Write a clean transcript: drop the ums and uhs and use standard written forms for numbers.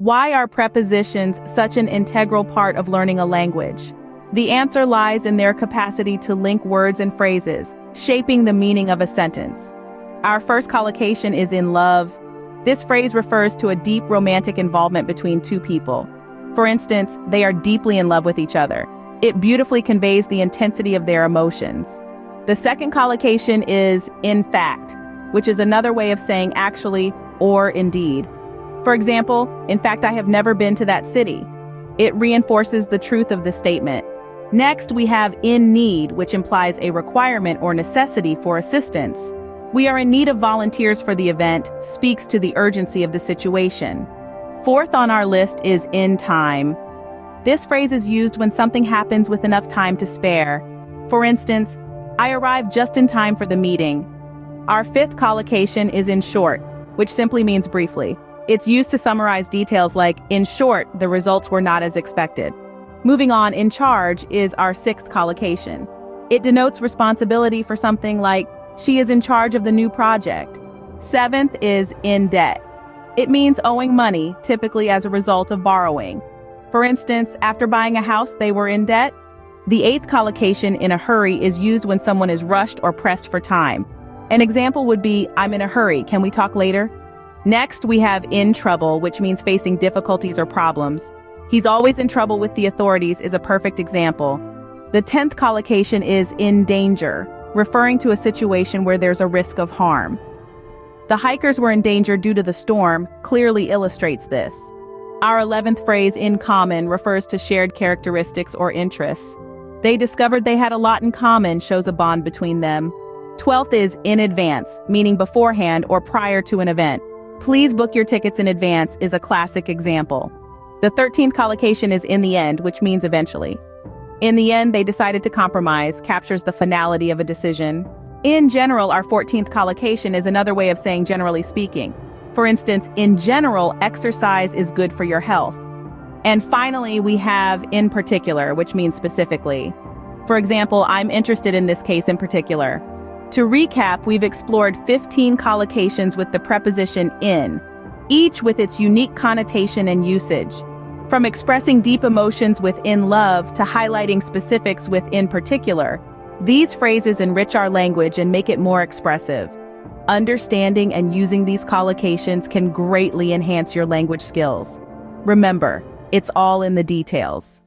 Why are prepositions such an integral part of learning a language? The answer lies in their capacity to link words and phrases, shaping the meaning of a sentence. Our first collocation is in love. This phrase refers to a deep romantic involvement between two people. For instance, they are deeply in love with each other. It beautifully conveys the intensity of their emotions. The second collocation is in fact, which is another way of saying actually or indeed. For example, in fact, I have never been to that city. It reinforces the truth of the statement. Next, we have in need, which implies a requirement or necessity for assistance. We are in need of volunteers for the event, speaks to the urgency of the situation. Fourth on our list is in time. This phrase is used when something happens with enough time to spare. For instance, I arrived just in time for the meeting. Our fifth collocation is in short, which simply means briefly. It's used to summarize details like, in short, the results were not as expected. Moving on, in charge is our sixth collocation. It denotes responsibility for something like, she is in charge of the new project. Seventh is in debt. It means owing money, typically as a result of borrowing. For instance, after buying a house, they were in debt. The eighth collocation, in a hurry, is used when someone is rushed or pressed for time. An example would be, I'm in a hurry, can we talk later? Next, we have in trouble, which means facing difficulties or problems. He's always in trouble with the authorities is a perfect example. The 10th collocation is in danger, referring to a situation where there's a risk of harm. The hikers were in danger due to the storm, clearly illustrates this. Our 11th phrase, in common, refers to shared characteristics or interests. They discovered they had a lot in common, shows a bond between them. 12th is in advance, meaning beforehand or prior to an event. Please book your tickets in advance is a classic example. The 13th collocation is in the end, which means eventually. In the end, they decided to compromise, captures the finality of a decision. In general, our 14th collocation is another way of saying generally speaking. For instance, in general, exercise is good for your health. And finally, we have in particular, which means specifically. For example, I'm interested in this case in particular. To recap, we've explored 15 collocations with the preposition in, each with its unique connotation and usage. From expressing deep emotions with in love to highlighting specifics with in particular, these phrases enrich our language and make it more expressive. Understanding and using these collocations can greatly enhance your language skills. Remember, it's all in the details.